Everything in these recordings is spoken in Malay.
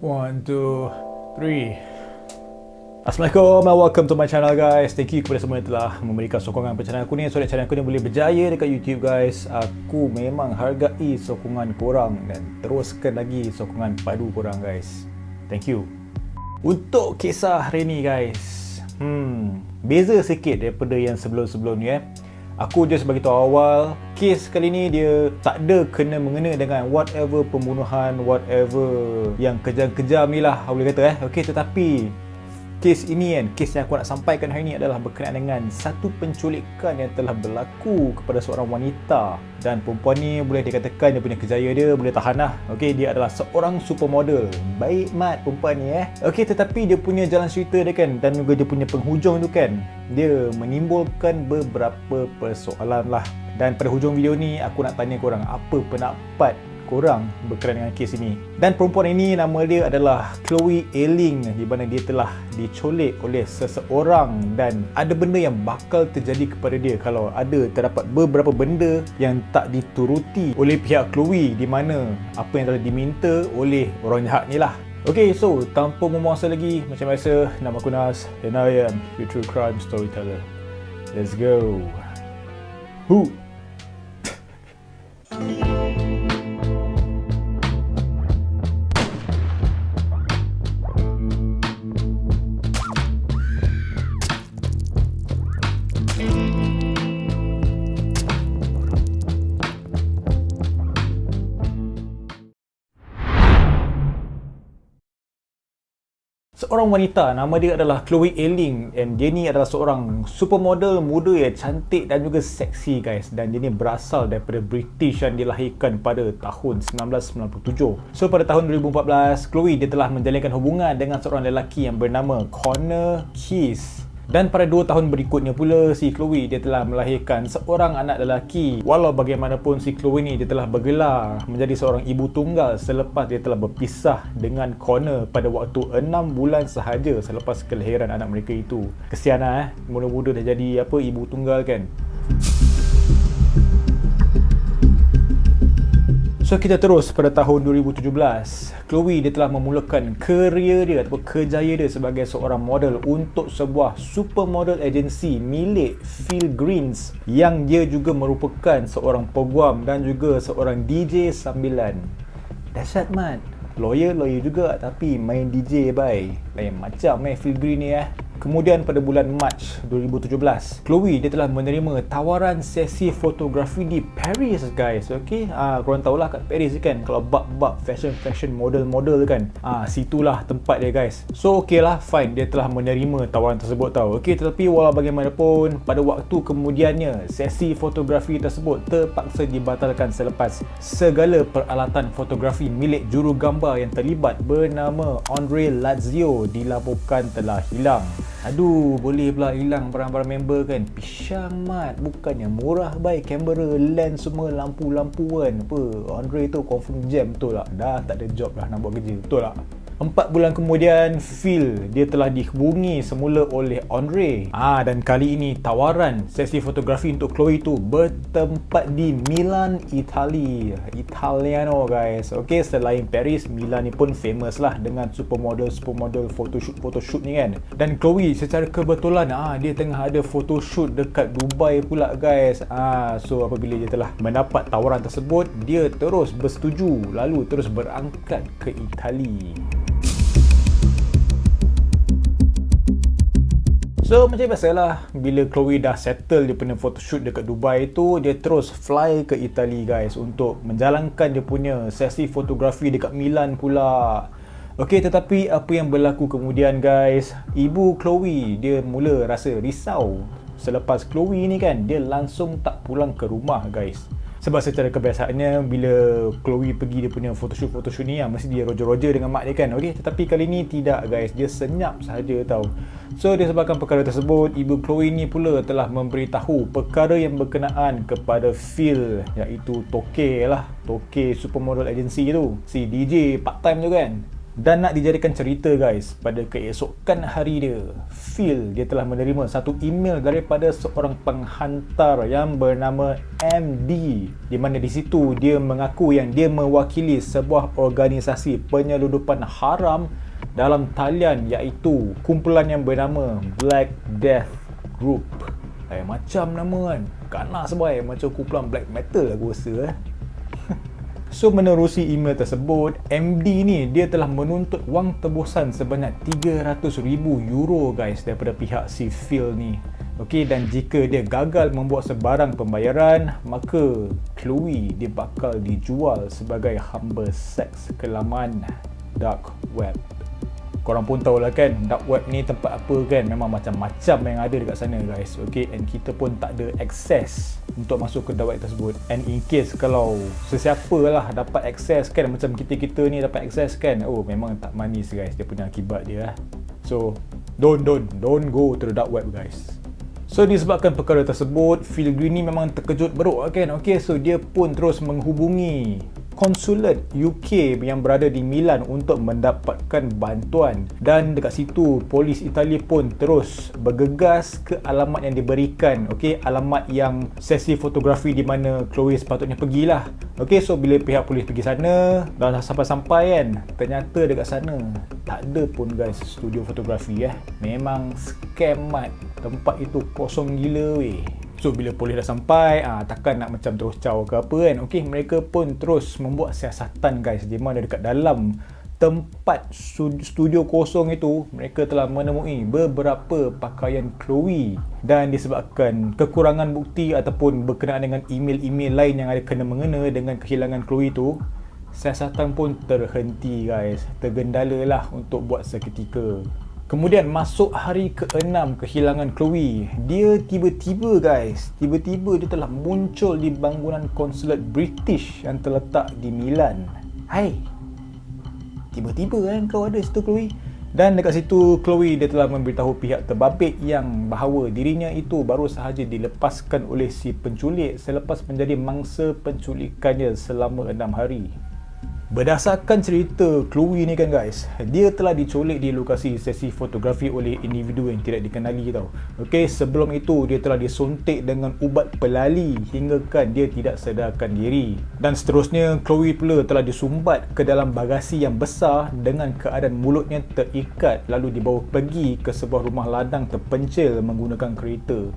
One, two, three. Assalamualaikum and welcome to my channel guys. Thank you kepada semua yang telah memberikan sokongan pada channel aku ni. So channel aku ni boleh berjaya dekat YouTube guys. Aku memang hargai sokongan korang dan teruskan lagi sokongan padu korang guys. Thank you. Untuk kisah hari ni guys, beza sikit daripada yang sebelum-sebelum ni Aku just bagi tahu awal, kes kali ni dia tak ada kena-mengena dengan whatever pembunuhan, whatever yang kejam-kejam ni lah, boleh kata Okey, tetapi kes ini kes yang aku nak sampaikan hari ni adalah berkenaan dengan satu penculikan yang telah berlaku kepada seorang wanita. Dan perempuan ni boleh dikatakan dia punya kejaya dia boleh tahan lah. Okey, dia adalah seorang supermodel. Baik mat perempuan ni Okey, tetapi dia punya jalan cerita dia kan, dan juga dia punya penghujung tu kan, dia menimbulkan beberapa persoalan lah. Dan pada hujung video ni aku nak tanya korang apa pendapat korang berkenaan dengan kes ini. Dan perempuan ini nama dia adalah Chloe Ailing, di mana dia telah diculik oleh seseorang dan ada benda yang bakal terjadi kepada dia kalau ada terdapat beberapa benda yang tak dituruti oleh pihak Chloe, di mana apa yang telah diminta oleh orang jahat ni lah. Okay, so tanpa membuang masa lagi, macam biasa, nama aku Nas and I am your true crime storyteller. Let's go. Who? Seorang wanita, nama dia adalah Chloe Ailing, dan dia ni adalah seorang supermodel muda yang cantik dan juga seksi guys. Dan dia ni berasal daripada British yang dilahirkan pada tahun 1997. So pada tahun 2014, Chloe dia telah menjalinkan hubungan dengan seorang lelaki yang bernama Connor Keys. Dan pada 2 tahun berikutnya pula, si Chloe dia telah melahirkan seorang anak lelaki. Walau bagaimanapun, si Chloe ni dia telah bergelar menjadi seorang ibu tunggal selepas dia telah berpisah dengan Connor pada waktu 6 bulan sahaja selepas kelahiran anak mereka itu. Kesian lah muda-muda dah jadi ibu tunggal kan. So kita terus pada tahun 2017. Chloe dia telah memulakan kerjaya dia ataupun kejaya dia sebagai seorang model untuk sebuah supermodel agency milik Phil Greens, yang dia juga merupakan seorang peguam dan juga seorang DJ sambilan. Dahsyat mat. Lawyer juga tapi main DJ bye. Lain macam Phil Green ni Kemudian pada bulan Mac 2017, Chloe dia telah menerima tawaran sesi fotografi di Paris guys. Okey, korang tahulah kat Paris kan, kalau bab fashion model kan, situlah tempat dia guys. So okey lah, fine, dia telah menerima tawaran tersebut tau. Okey, tetapi walau bagaimanapun, pada waktu kemudiannya sesi fotografi tersebut terpaksa dibatalkan selepas segala peralatan fotografi milik juru gambar yang terlibat bernama Andre Lazio dilaporkan telah hilang. Aduh, boleh pula hilang barang-barang member kan. Pisang mat, bukannya murah baik, kamera, lens semua, lampu-lampu kan. Apa, Andre tu confirm jam betul tak? Dah tak ada job dah nak buat kerja, betul tak? 4 bulan kemudian, Phil dia telah dihubungi semula oleh Andre. Dan kali ini tawaran sesi fotografi untuk Chloe tu bertempat di Milan, Italiano guys. Okey, selain Paris, Milan ni pun famous lah dengan supermodel photoshoot ni kan. Dan Chloe secara kebetulan dia tengah ada photoshoot dekat Dubai pula guys. So apabila dia telah mendapat tawaran tersebut, dia terus bersetuju lalu terus berangkat ke Itali. So macam biasalah, bila Chloe dah settle dia punya photoshoot dekat Dubai tu, dia terus fly ke Itali guys untuk menjalankan dia punya sesi fotografi dekat Milan pula. Okey, tetapi apa yang berlaku kemudian guys, ibu Chloe dia mula rasa risau selepas Chloe ni kan, dia langsung tak pulang ke rumah guys. Sebab secara kebiasaannya bila Chloe pergi dia punya photoshoot ni mesti dia roger-roger dengan mak dia kan. Okey, tetapi kali ni tidak guys, dia senyap sahaja tau. So disebabkan perkara tersebut, ibu Chloe ni pula telah memberitahu perkara yang berkenaan kepada Phil, iaitu Toke supermodel agency tu, si DJ part time tu kan. Dan nak dijadikan cerita guys, pada keesokan hari dia, Phil dia telah menerima satu email daripada seorang penghantar yang bernama MD, di mana di situ dia mengaku yang dia mewakili sebuah organisasi penyeludupan haram dalam talian, iaitu kumpulan yang bernama Black Death Group. Macam nama kan, ganas sebai, macam kumpulan black metal aku rasa. So menerusi email tersebut, MD ni dia telah menuntut wang tebusan sebanyak 300,000 euro guys daripada pihak si Phil ni. Okey, dan jika dia gagal membuat sebarang pembayaran, maka Chloe dia bakal dijual sebagai hamba seks ke laman dark web. Korang pun tahulah kan, dark web ni tempat apa kan, memang macam-macam yang ada dekat sana guys. Okay, and kita pun tak ada akses untuk masuk ke dark web tersebut. And in case kalau sesiapa lah dapat akses kan, macam kita-kita ni dapat akses kan, oh memang tak manis guys, dia punya akibat dia. So don't go to the dark web guys. So disebabkan perkara tersebut, Phil Green ni memang terkejut beruk kan. Okay, so dia pun terus menghubungi konsulat UK yang berada di Milan untuk mendapatkan bantuan, dan dekat situ polis Itali pun terus bergegas ke alamat yang diberikan. Okey, alamat yang sesi fotografi di mana Chloe sepatutnya pergilah. Okey, so bila pihak polis pergi sana, dah sampai-sampai kan, ternyata dekat sana tak ada pun guys studio fotografi memang scam mat. Tempat itu kosong gila weh. So bila polis dah sampai, takkan nak macam terus caw ke apa kan. Okey, mereka pun terus membuat siasatan guys, di mana dekat dalam tempat studio kosong itu, mereka telah menemui beberapa pakaian Chloe, dan disebabkan kekurangan bukti ataupun berkenaan dengan email-email lain yang ada kena mengena dengan kehilangan Chloe itu, siasatan pun terhenti guys, tergendala lah untuk buat seketika. Kemudian masuk hari ke-6 kehilangan Chloe, dia tiba-tiba dia telah muncul di bangunan konsulat British yang terletak di Milan. Hai, tiba-tiba kan kau ada situ Chloe? Dan dekat situ Chloe dia telah memberitahu pihak terbabit yang bahawa dirinya itu baru sahaja dilepaskan oleh si penculik selepas menjadi mangsa penculikannya selama 6 hari. Berdasarkan cerita Chloe ni kan guys, dia telah diculik di lokasi sesi fotografi oleh individu yang tidak dikenali tau. Okey, sebelum itu dia telah disuntik dengan ubat pelali hinggakan dia tidak sedarkan diri. Dan seterusnya Chloe pula telah disumbat ke dalam bagasi yang besar dengan keadaan mulutnya terikat, lalu dibawa pergi ke sebuah rumah ladang terpencil menggunakan kereta.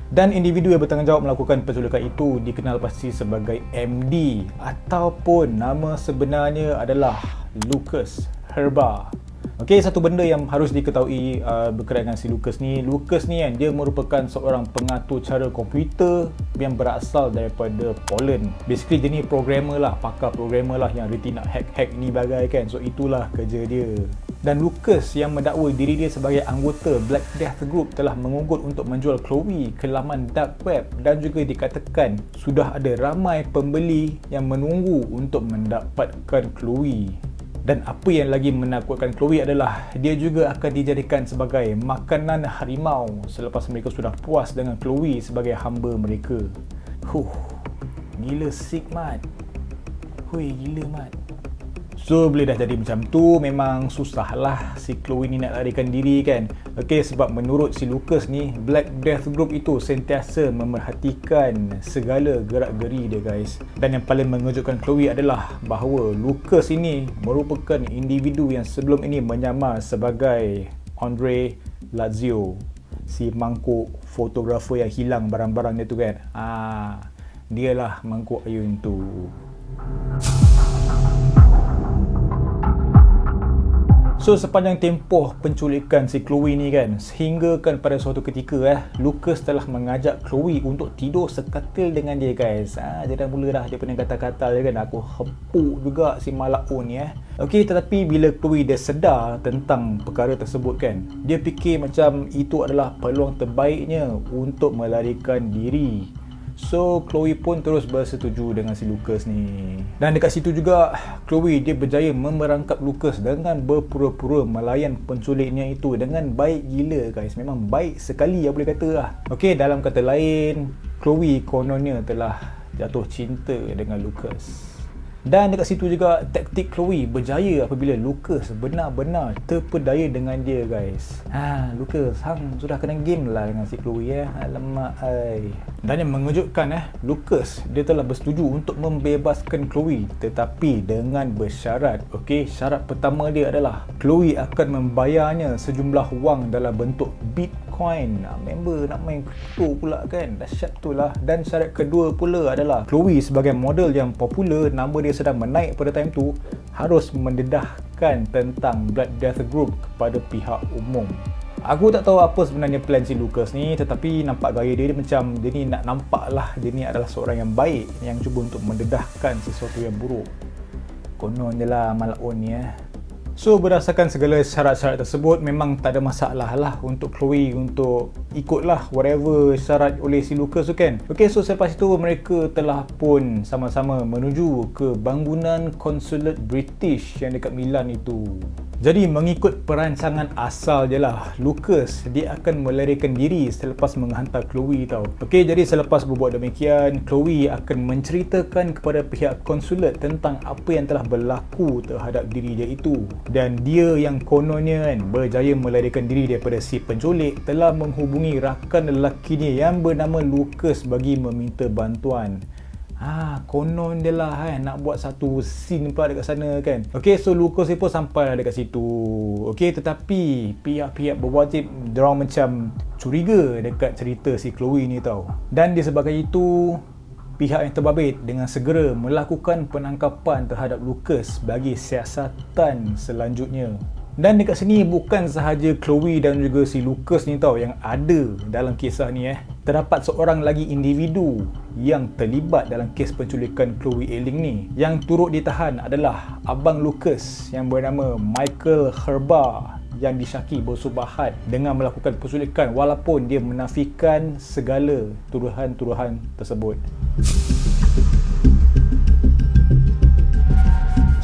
Dan individu yang bertanggungjawab melakukan penculikan itu dikenal pasti sebagai MD, ataupun nama sebenarnya adalah Lucas Herba. Okey, satu benda yang harus diketahui berkaitan dengan si Lucas ni kan, dia merupakan seorang pengatur cara komputer yang berasal daripada Poland. Basically dia ni programmer lah, pakar programmer lah yang reti nak hack ni bagai kan. So itulah kerja dia. Dan Lucas yang mendakwa diri dia sebagai anggota Black Death Group telah mengunggut untuk menjual Chloe ke laman dark web, dan juga dikatakan sudah ada ramai pembeli yang menunggu untuk mendapatkan Chloe. Dan apa yang lagi menakutkan Chloe adalah dia juga akan dijadikan sebagai makanan harimau selepas mereka sudah puas dengan Chloe sebagai hamba mereka. Gila sick mat. Gila mat. So bila dah jadi macam tu, memang susah lah si Chloe ni nak larikan diri kan. Okey, sebab menurut si Lucas ni, Black Death Group itu sentiasa memerhatikan segala gerak-geri dia guys. Dan yang paling mengejutkan Chloe adalah bahawa Lucas ini merupakan individu yang sebelum ini menyamar sebagai Andre Lazio, si mangkuk fotografer yang hilang barang-barang dia tu kan. Dialah mangkuk ayun tu. So sepanjang tempoh penculikan si Chloe ni kan, sehingga kan pada suatu ketika Lucas telah mengajak Chloe untuk tidur sekatil dengan dia guys. Dia dah mula dah dia punya kata-kata dia kan, aku hempuk juga si Malakun ni Okey, tetapi bila Chloe dia sedar tentang perkara tersebut kan, dia fikir macam itu adalah peluang terbaiknya untuk melarikan diri. So Chloe pun terus bersetuju dengan si Lucas ni. Dan dekat situ juga Chloe dia berjaya memerangkap Lucas dengan berpura-pura melayan penculiknya itu dengan baik gila guys. Memang baik sekali ya boleh kata lah. Okey, dalam kata lain, Chloe kononnya telah jatuh cinta dengan Lucas. Dan dekat situ juga taktik Chloe berjaya apabila Lucas benar-benar terpedaya dengan dia, guys. Lucas hang sudah kena game lah dengan si Chloe ya. Alamak ai. Dan yang mengejutkan Lucas dia telah bersetuju untuk membebaskan Chloe, tetapi dengan bersyarat. Okey, syarat pertama dia adalah Chloe akan membayarnya sejumlah wang dalam bentuk Bitcoin. Member nak main crypto pula kan, dahsyat tu lah. Dan syarat kedua pula adalah Chloe sebagai model yang popular, nama dia sedang menaik pada time tu, harus mendedahkan tentang Blood Death Group kepada pihak umum. Aku tak tahu apa sebenarnya plan si Lucas ni, tetapi nampak gaya dia macam dia ni nak nampak lah dia ni adalah seorang yang baik yang cuba untuk mendedahkan sesuatu yang buruk. Konon je lah Malon ni So berdasarkan segala syarat-syarat tersebut, memang tak ada masalah lah untuk Chloe untuk ikutlah whatever syarat oleh si Lucas tu kan. Okay, so selepas itu mereka telah pun sama-sama menuju ke bangunan konsulat British yang dekat Milan itu. Jadi mengikut perancangan asal je lah, Lucas dia akan melarikan diri selepas menghantar Chloe tau. Okey, jadi selepas berbuat demikian, Chloe akan menceritakan kepada pihak konsulat tentang apa yang telah berlaku terhadap diri dia itu. Dan dia yang kononnya kan berjaya melarikan diri daripada si penculik telah menghubungi rakan lelakinya yang bernama Lucas bagi meminta bantuan. Konon dia lah nak buat satu scene pula dekat sana kan. Okay, so Lucas pun sampai lah dekat situ. Okay, tetapi pihak-pihak berwajib diorang macam curiga dekat cerita si Chloe ni tau. Dan disebabkan itu, pihak yang terbabit dengan segera melakukan penangkapan terhadap Lucas bagi siasatan selanjutnya. Dan dekat sini bukan sahaja Chloe dan juga si Lucas ni tau yang ada dalam kisah ni Terdapat seorang lagi individu yang terlibat dalam kes penculikan Chloe Ayling ni. Yang turut ditahan adalah abang Lucas yang bernama Michael Herba, yang disyaki bersubahat dengan melakukan penculikan walaupun dia menafikan segala tuduhan-tuduhan tersebut.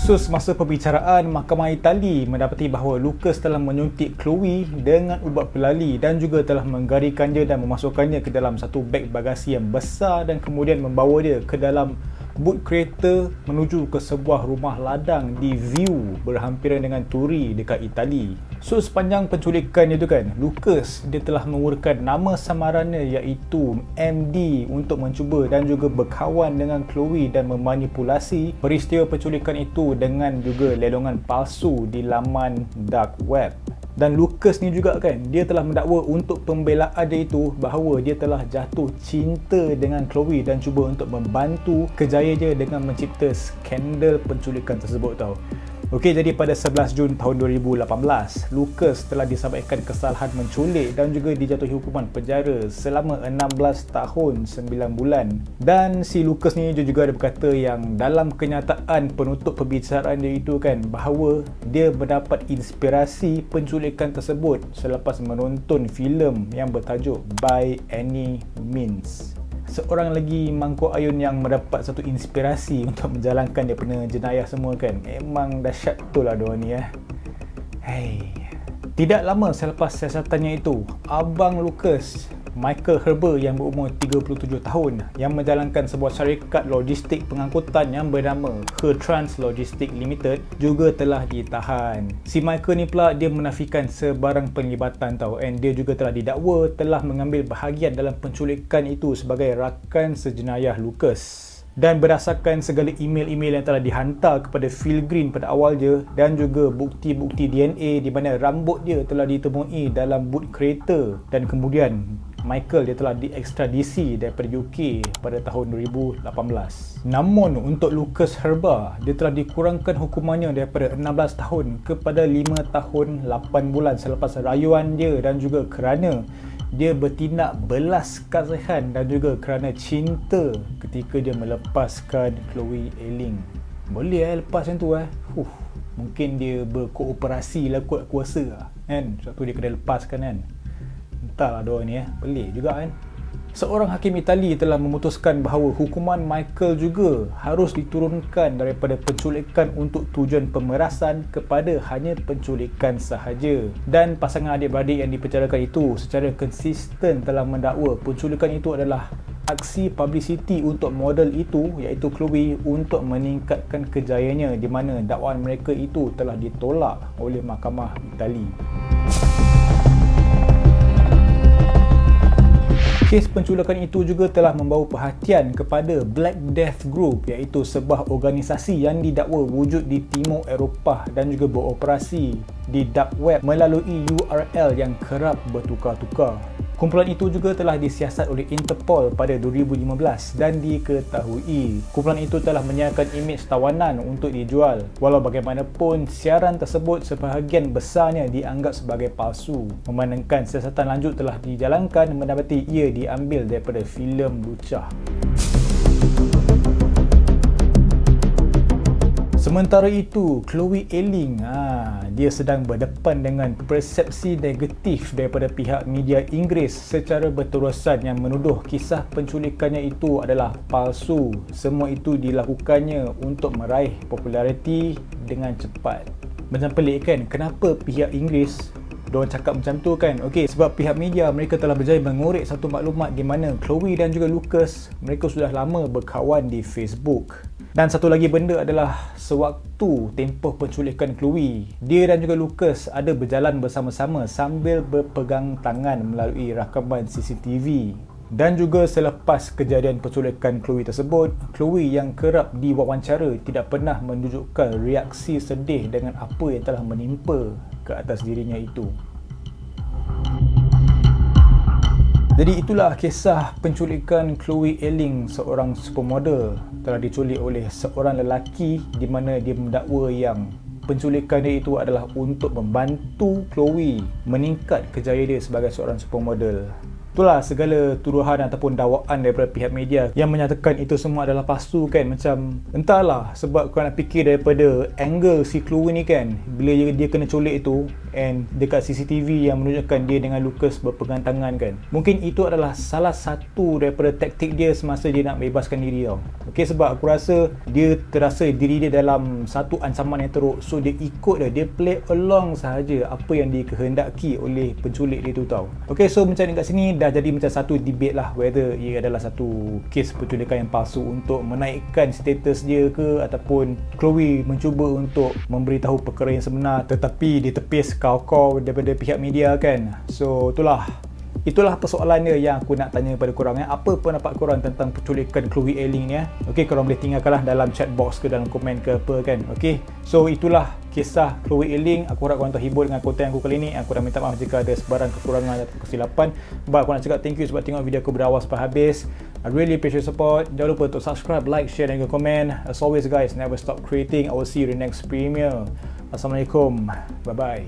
So, semasa pembicaraan, Mahkamah Itali mendapati bahawa Lucas telah menyuntik Chloe dengan ubat pelali dan juga telah menggarikannya dan memasukkannya ke dalam satu beg bagasi yang besar dan kemudian membawa dia ke dalam boot kereta menuju ke sebuah rumah ladang di View berhampiran dengan Turi dekat Itali. So, sepanjang penculikan itu kan, Lucas dia telah mengurutkan nama samarannya iaitu MD untuk mencuba dan juga berkawan dengan Chloe dan memanipulasi peristiwa penculikan itu dengan juga lelongan palsu di laman dark web. Dan Lucas ni juga kan, dia telah mendakwa untuk pembelaan dia itu bahawa dia telah jatuh cinta dengan Chloe dan cuba untuk membantu kerjaya dia dengan mencipta skandal penculikan tersebut tau. Okey, jadi pada 11 Jun tahun 2018, Lucas telah disabitkan kesalahan menculik dan juga dijatuhi hukuman penjara selama 16 tahun 9 bulan. Dan si Lucas ni juga ada berkata yang dalam kenyataan penutup perbicaraan dia itu kan, bahawa dia mendapat inspirasi penculikan tersebut selepas menonton filem yang bertajuk By Any Means. Seorang lagi mangkuk ayun yang mendapat satu inspirasi untuk menjalankan dia punya jenayah semua kan. Memang dahsyat betul lah diorang ni Tidak lama selepas siasatannya itu, abang Lucas, Michael Herba yang berumur 37 tahun yang menjalankan sebuah syarikat logistik pengangkutan yang bernama Hertrans Logistics Limited juga telah ditahan. Si Michael ni pula dia menafikan sebarang penglibatan tau, and dia juga telah didakwa telah mengambil bahagian dalam penculikan itu sebagai rakan sejenayah Lucas. Dan berdasarkan segala email-email yang telah dihantar kepada Phil Green pada awal je dan juga bukti-bukti DNA di mana rambut dia telah ditemui dalam boot kereta, dan kemudian Michael dia telah diekstradisi daripada UK pada tahun 2018. Namun untuk Lucas Herba, dia telah dikurangkan hukumannya daripada 16 tahun kepada 5 tahun 8 bulan selepas rayuan dia dan juga kerana dia bertindak belas kasihan dan juga kerana cinta ketika dia melepaskan Chloe Ayling. Boleh lepas macam tu mungkin dia berkooperasi lah kuat kuasa kan, sebab tu dia kena lepaskan kan. Entahlah doa ni pelik juga kan. Seorang hakim Itali telah memutuskan bahawa hukuman Michael juga harus diturunkan daripada penculikan untuk tujuan pemerasan kepada hanya penculikan sahaja. Dan pasangan adik-beradik yang dipenjarakan itu secara konsisten telah mendakwa penculikan itu adalah aksi publicity untuk model itu, iaitu Chloe, untuk meningkatkan kejayaannya, di mana dakwaan mereka itu telah ditolak oleh Mahkamah Itali. Kes penculikan itu juga telah membawa perhatian kepada Black Death Group, iaitu sebuah organisasi yang didakwa wujud di Timur Eropah dan juga beroperasi di dark web melalui URL yang kerap bertukar-tukar. Kumpulan itu juga telah disiasat oleh Interpol pada 2015 dan diketahui kumpulan itu telah menyiarkan imej tawanan untuk dijual. Walau bagaimanapun, siaran tersebut sebahagian besarnya dianggap sebagai palsu, memandangkan siasatan lanjut telah dijalankan mendapati ia diambil daripada filem lucah. Sementara itu, Chloe Elling, dia sedang berdepan dengan persepsi negatif daripada pihak media Inggeris secara berterusan yang menuduh kisah penculikannya itu adalah palsu. Semua itu dilakukannya untuk meraih populariti dengan cepat. Macam pelik kan, kenapa pihak Inggeris diorang cakap macam tu kan? Okey, sebab pihak media mereka telah berjaya mengorek satu maklumat di mana Chloe dan juga Lucas mereka sudah lama berkawan di Facebook. Dan satu lagi benda adalah sewaktu tempoh penculikan Chloe, dia dan juga Lucas ada berjalan bersama-sama sambil berpegang tangan melalui rakaman CCTV. Dan juga selepas kejadian penculikan Chloe tersebut, Chloe yang kerap diwawancara tidak pernah menunjukkan reaksi sedih dengan apa yang telah menimpa ke atas dirinya itu. Jadi itulah kisah penculikan Chloe Elling, seorang supermodel telah diculik oleh seorang lelaki di mana dia mendakwa yang penculikan dia itu adalah untuk membantu Chloe meningkat kejayaan dia sebagai seorang supermodel. Itulah segala tuduhan ataupun dakwaan daripada pihak media yang menyatakan itu semua adalah palsu kan. Macam entahlah, sebab kau nak fikir daripada angle si Chloe ni kan, bila dia kena culik itu and dekat CCTV yang menunjukkan dia dengan Lucas berpegang tangan kan, mungkin itu adalah salah satu daripada taktik dia semasa dia nak bebaskan diri tau. Okay, sebab aku rasa dia terasa diri dia dalam satu ancaman yang teruk, so dia ikut dia play along sahaja apa yang dikehendaki oleh penculik dia tu tau. Okay, so macam dekat sini dah jadi macam satu debate lah whether ia adalah satu kes penculikan yang palsu untuk menaikkan status dia ke, ataupun Chloe mencuba untuk memberitahu perkara yang sebenar tetapi ditepis kau-kau daripada pihak media kan. So itulah persoalan dia yang aku nak tanya kepada korang. Apa pendapat korang tentang penculikan Chloe Elling ni? Okay, korang boleh tinggalkanlah dalam chat box ke dalam komen ke apa kan. Okay, so itulah kisah Chloe Elling. Aku harap korang terhibur dengan konten aku kali ni. Aku dah minta maaf jika ada sebarang kekurangan atau kesilapan. But aku nak cakap thank you sebab tengok video aku berawal sampai habis. I really appreciate support. Jangan lupa untuk subscribe, like, share dan komen. As always guys, never stop creating. I will see you in the next premiere. Assalamualaikum. Bye bye.